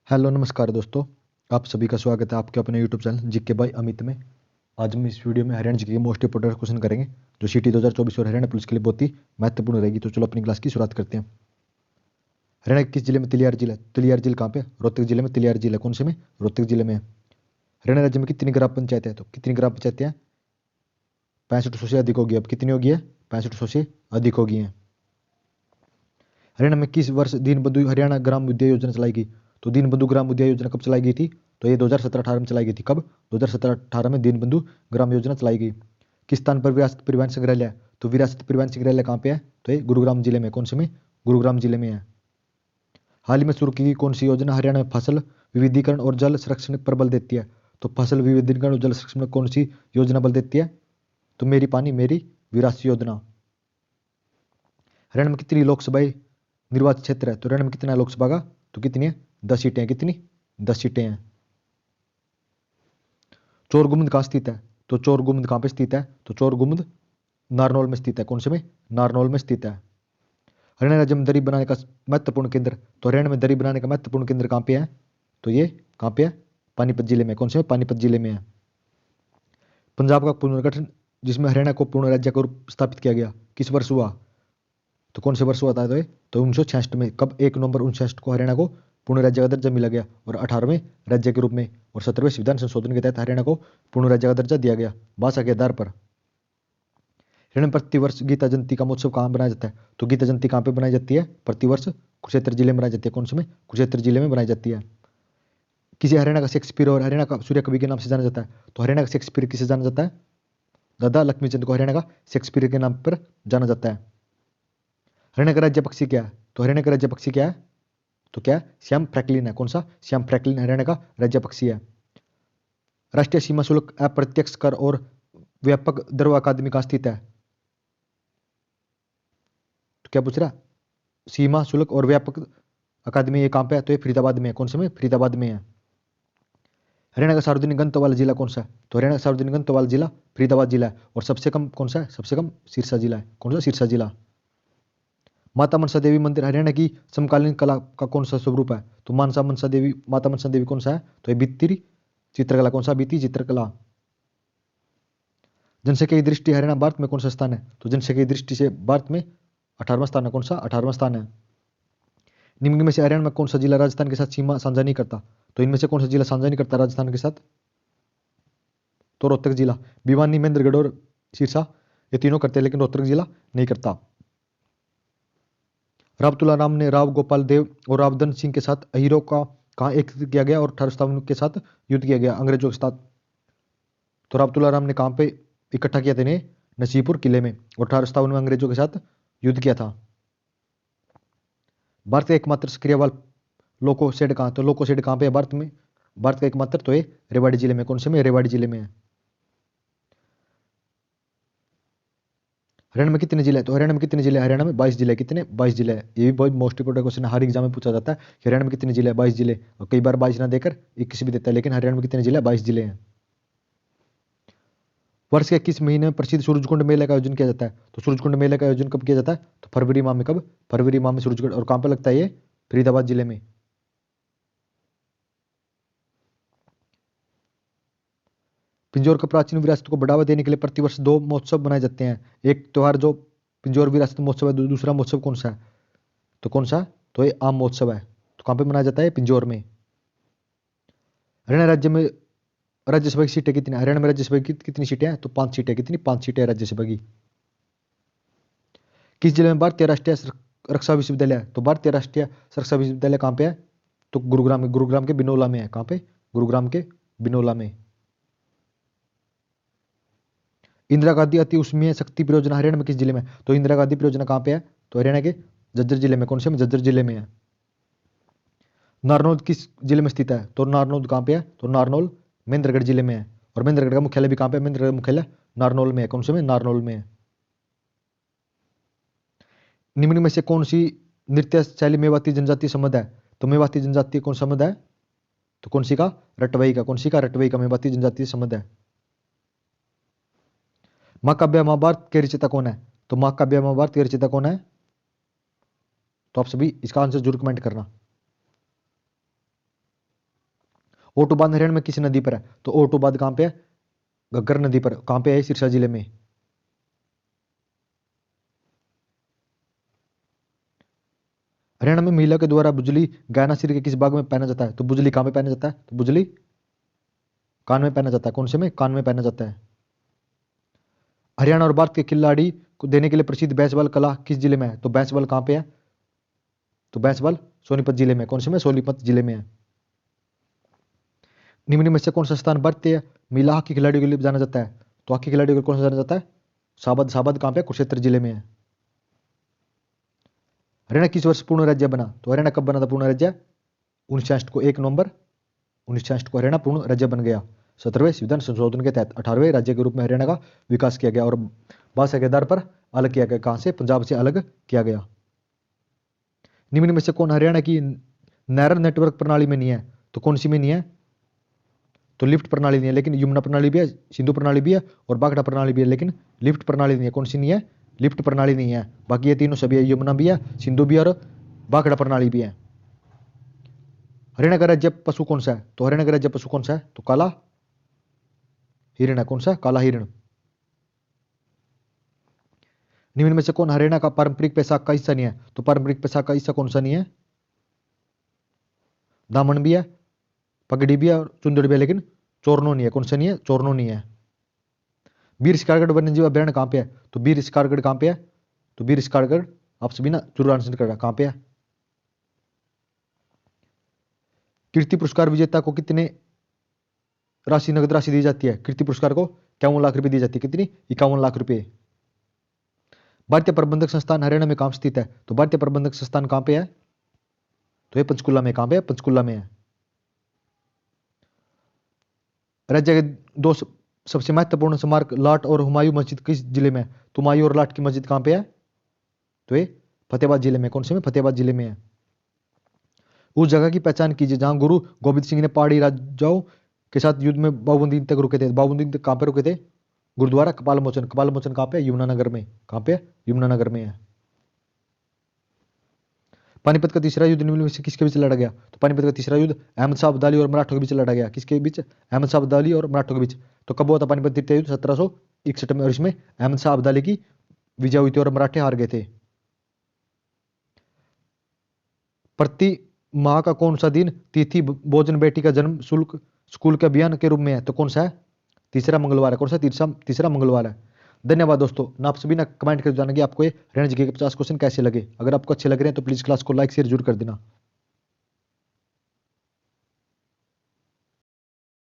Hello नमस्कार दोस्तों। आप सभी का स्वागत है आपके अपने YouTube channel GK by Amit में। आज हम इस वीडियो में हरियाणा जीके के मोस्ट इंपोर्टेंट क्वेश्चन करेंगे जो सिटी 2024 और हरियाणा पुलिस के लिए बहुत ही महत्वपूर्ण रहेगी। तो चलो अपनी क्लास की शुरुआत करते हैं। हरियाणा के किस जिले में तिलियार जिला है? तिलियार जिला कहाँ पे है? रोहतक जिले में तिलियार जिला कौन से में? रोहतक जिले में है। हरियाणा राज्य में कितनी ग्राम पंचायत है? तो कितनी ग्राम पंचायतें हैं? 6500 से अधिक होगी। अब कितनी होगी है? 6500 से अधिक होगी है। हरियाणा में किस वर्ष दीनबंधु हरियाणा ग्राम उद्योग योजना चलाई गई? तो दीनबंधु ग्राम उद्योग योजना कब चलाई गई थी? तो ये 2017-18 में चलाई गई थी। कब? 2017-18 में दीनबंधु ग्राम योजना चलाई गई। किस स्थान पर विरासत परिवहन संग्रहालय है? तो विरासत परिवहन संग्रहालय कहाँ पे है? तो ये गुरुग्राम जिले में। कौन से में? गुरुग्राम जिले में है। हाल ही में शुरू की गई कौन सी योजना हरियाणा में फसल विविधीकरण और जल संरक्षण पर बल देती है? तो फसल विविधीकरण और जल संरक्षण में कौन सी योजना बल देती है? तो मेरी पानी मेरी विरासत योजना। हरियाणा में कितनी लोकसभा निर्वाचन क्षेत्र है? तो हरियाणा में कितना है लोकसभा का? तो कितनी है? 10 सीटें हैं। कितनी? 10 सीटें हैं। चोर गुम्बद कहाँ स्थित है? तो चोर गुम्बद कहाँ पे स्थित है? तो चोर गुम्बद नारनौल में स्थित है। कौन से में? नारनौल में स्थित है। हरियाणा राज्य में दरी बनाने का महत्वपूर्ण केंद्र? तो हरियाणा में दरी बनाने का महत्वपूर्ण केंद्र कहाँ पे है? तो ये कहाँ पे है? पानीपत जिले में। कौन से में? पानीपत जिले में है। पंजाब का पुनर्गठन जिसमें हरियाणा को पूर्ण राज्य का रूप स्थापित किया गया किस वर्ष हुआ? तो कौन से वर्ष हुआ था? तो 1966 में। कब? 1 नवंबर 1966 को हरियाणा को पूर्ण राज्य का दर्जा मिला गया और 18वें राज्य के रूप में और 17वें संविधान संशोधन के तहत हरियाणा को पूर्ण राज्य का दर्जा दिया गया भाषा के आधार पर। हरियाणा में प्रतिवर्ष गीता जयंती का महोत्सव कहाँ बनाया जाता है? तो गीता जयंती कहाँ पे बनाई जाती है? प्रतिवर्ष कुरुक्षेत्र जिले में बनाई जाती है। कौन से में? कुरुक्षेत्र जिले में बनाई जाती है। किसी हरियाणा का शेक्सपियर और हरियाणा का सूर्य कवि के नाम से जाना जाता है? तो हरियाणा का शेक्सपियर किसे जाना जाता है? दादा लक्ष्मीचंद को हरियाणा का शेक्सपियर के नाम पर जाना जाता है। हरियाणा का राज्य पक्षी क्या है? तो हरियाणा का राज्य पक्षी क्या है? तो क्या है? श्याम फ्रैंकलिन है। कौन सा? श्याम फ्रैंकलिन हरियाणा का राज्य पक्षी है। राष्ट्रीय सीमा शुल्क अप्रत्यक्ष कर और व्यापक द्रव अकादमी कहाँ स्थित है? तो क्या पूछ रहा? सीमा शुल्क और व्यापक अकादमी ये कहाँ पे है? तो ये फरीदाबाद में है। कौन से में? फरीदाबाद में है। हरियाणा का सार्वजनिक गंतव्य वाला जिला कौन सा है? तो हरियाणा का सार्वजनिक गंतव्य वाला जिला फरीदाबाद जिला है। और सबसे कम कौन सा है? सबसे कम सिरसा जिला है। कौन सा? सिरसा जिला। माता मनसा देवी मंदिर हरियाणा की समकालीन कला का कौन सा स्वरूप है? तो मानसा मनसा देवी माता मनसा देवी कौन सा है? तो ये भित्ति चित्रकला। कौन सा? भित्ति चित्रकला। जनसंख्या की दृष्टि हरियाणा भारत में कौन सा स्थान है? तो जनसंख्या की दृष्टि से भारत में 18वां स्थान है। कौन सा? 18वां स्थान है। निम्न में से हरियाणा में कौन सा जिला राजस्थान के साथ सीमा साझा नहीं करता? तो इनमें से कौन सा जिला साझा नहीं करता राजस्थान के साथ? तो रोहतक जिला। भिवानी महेंद्रगढ़ और सिरसा ये तीनों करते हैं लेकिन रोहतक जिला नहीं करता। राव तुलाराम ने राव गोपाल देव और रावधन सिंह के साथ अहीरों का कहाँ एकत्रित किया गया और 1857 के साथ युद्ध किया गया अंग्रेजों के साथ? तो राव तुलाराम ने कहाँ पे इकट्ठा किया था इन्हें? नसीपुर किले में। और 1857 में अंग्रेजों के साथ युद्ध किया था। भारत का एकमात्र सक्रिय वाल लोको शेड कहाँ? तो लोको शेड कहाँ पे है भारत में? भारत का एकमात्र तो ये रेवाड़ी जिले में। कौन से में? रेवाड़ी जिले में है। हरियाणा में कितने जिले हैं? तो हरियाणा में कितने जिले हैं? हरियाणा में 22 जिले। कितने? 22 जिले हैं। ये भी बहुत मोस्ट इंपोर्टेंट क्वेश्चन है, हर एग्जाम में पूछा जाता है कि हरियाणा में कितने जिले हैं? 22 जिले। और कई बार 22 ना देकर 21 भी देता है लेकिन हरियाणा में कितने जिले हैं? 22 जिले हैं। वर्ष के किस महीने में प्रसिद्ध सूरजकुंड मेले का आयोजन किया जाता है? तो सूरजकुंड मेले का आयोजन कब किया जाता है? तो फरवरी माह में। कब? फरवरी माह में सूरजकुंड। और कहाँ पर लगता है ये? फरीदाबाद जिले में। पिंजौर का प्राचीन विरासत को बढ़ावा देने के लिए प्रतिवर्ष 2 महोत्सव बनाए जाते हैं। एक त्योहार जो पिंजौर विरासत महोत्सव है, दूसरा महोत्सव कौन सा है? तो कौन सा? तो ये आम महोत्सव है। तो कहाँ पे मनाया जाता है? पिंजौर में। हरियाणा राज्य में राज्यसभा की सीटें कितनी? हरियाणा में राज्यसभा की कितनी सीटें हैं? तो 5 सीटें। कितनी? 5 सीटें राज्यसभा की। किस जिले में भारतीय राष्ट्रीय रक्षा विश्वविद्यालय है? तो भारतीय राष्ट्रीय रक्षा विश्वविद्यालय कहाँ पे है? तो गुरुग्राम में। गुरुग्राम के बिनोला में है। कहाँ पे? गुरुग्राम के बिनोला में। इंदिरा गांधी अति उष्मीय शक्ति परियोजना हरियाणा में किस जिले में? तो इंदिरा गांधी परियोजना कहाँ पे है? तो हरियाणा के झज्जर जिले में। कौन से में? झज्जर जिले में है। नारनौल किस जिले में स्थित है? तो नारनौल कहाँ पे है? तो नारनौल महेंद्रगढ़ जिले में है। और महेंद्रगढ़ का मुख्यालय भी कहाँ पे है? महेंद्रगढ़ मुख्यालय नारनौल में है। कौन से में? नारनौल में है। निम्न में से कौन सी नृत्य शैली मेवाती जनजातीय संबंध है? तो मेवाती जनजातीय कौन संबंध है? तो कौन सी का? रटवई का। कौन सी का? रटवई का मेवाती जनजातीय संबंध है। महाकाव्य महाभारत के रचयिता कौन है? तो महाकाव्य महाभारत के रचयिता कौन है? तो आप सभी इसका आंसर जरूर कमेंट करना। ओटू बांध हरियाणा में किस नदी पर है? तो ओटू बांध कहां पे है? घग्गर नदी पर। कहां पे है? सिरसा जिले में। हरियाणा में महिला के द्वारा बुजली गहना सिर के किस भाग में पहना जाता है? तो बुजली कहां पे पहना जाता है? तो बुजली कान में पहना जाता है। कौन से में? कान में पहना जाता है। हरियाणा और भारत के खिलाड़ी को देने के लिए प्रसिद्ध बैंसबाल कला किस जिले में है? तो बैंसबाल कहां पे है? तो बैंसबाल सोनीपत जिले में। कौन से में? सोनीपत जिले में है। निम्न में से कौन सा स्थान भारतीय महिला हॉकी खिलाड़ियों के लिए जाना जाता है? तो हॉकी खिलाड़ियों को कौन सा जाना जाता है? साबद। साबद कहां पे? कुरुक्षेत्र जिले में है। हरियाणा किस वर्ष पूर्ण राज्य बना? तो हरियाणा कब बना था पूर्ण राज्य? 1966 को। 1 नवंबर 1966 को हरियाणा पूर्ण राज्य बन गया। 17वें संविधान संशोधन के तहत 18वें राज्य के रूप में हरियाणा का विकास किया गया और भाषा के आधार पर अलग किया गया। कहां से? पंजाब से अलग किया गया। निम्न में से कौन हरियाणा की नहर नेटवर्क प्रणाली में नहीं है? तो कौन सी में नहीं है? तो लिफ्ट प्रणाली नहीं है, लेकिन यमुना प्रणाली भी है, सिंधु प्रणाली भी है और बागड़ा प्रणाली भी है, लेकिन लिफ्ट प्रणाली नहीं है। कौन सी नहीं है? लिफ्ट प्रणाली नहीं है। बाकी ये तीनों सभी है, यमुना भी है, सिंधु भी है और बागड़ा प्रणाली भी है। हरियाणा का राज्य पशु कौन सा है? तो हरियाणा का राज्य पशु कौन सा है? तो काला हिरण है। कौन सा? काला हिरण। निम्न में से कौन हरियाणा का पारंपरिक पैसा का हिस्सा नहीं है? तो पारंपरिक पैसा का हिस्सा कौन सा नहीं है? दामन भी है, पगड़ी भी है और चुंदड़ भी है, लेकिन चोरनो नहीं है। कौन सा नहीं है? चोरनो नहीं है। वीर शिकारगढ़ वन्यजीव अभ्यारण्य कहां पे है? तो वीर शिकारगढ़ कहां पे है? तो वीर शिकारगढ़ आप सभी ना जरूर आंसर कर रहा कहां पे है। कीर्ति पुरस्कार विजेता को कितने राशि नगद राशि दी जाती है? कीर्ति पुरस्कार को 51 लाख रुपए दी जाती है। कितनी? 51 लाख रुपए। भारतीय प्रबंधक संस्थान हरियाणा में कहां स्थित है? तो भारतीय प्रबंधक संस्थान कहां पे है? तो ये पंचकुला में। कहां पे है? पंचकुला में है। राज्य के दो सबसे महत्वपूर्ण स्मारक लाट और हुमायूं मस्जिद किस जिले में है? तो हुमायूं और लाट की मस्जिद कहां पे है? तो ये फतेहाबाद जिले में। कौन से में? फतेहाबाद जिले में है। उस जगह की पहचान कीजिए जहां गुरु गोबिंद सिंह ने पहाड़ी राजाओं के साथ युद्ध में 52 दिन तक रुके थे। 52 दिन तक कहां पे रुके थे? गुरुद्वारा कपाल मोचन। कपाल मोचन कहां पे? यमुनानगर में। कहां पे? यमुनानगर में है। पानीपत का तीसरा युद्ध निम्न में से किसके बीच लड़ा गया? तो पानीपत का तीसरा युद्ध अहमद शाह अब्दाली और मराठों के बीच लड़ा गया। किसके बीच? अहमद शाह अब्दाली और मराठों के बीच। तो कब हुआ था पानीपत तृतीय युद्ध? 1761 में। और इसमें अहमद शाह अब्दाली की विजय हुई थी और मराठे हार गए थे। प्रति माह का कौन सा दिन तिथि भोजन बेटी का जन्म शुल्क स्कूल के अभियान के रूप में है? तो कौन सा है? तीसरा मंगलवार है। कौन सा? तीसरा मंगलवार है। धन्यवाद दोस्तों। ना आप सभी ना कमेंट करके बताना कि आपको ये हरियाणा जीके के 50 क्वेश्चन कैसे लगे। अगर आपको अच्छे लग रहे हैं तो प्लीज क्लास को लाइक शेयर जरूर कर देना।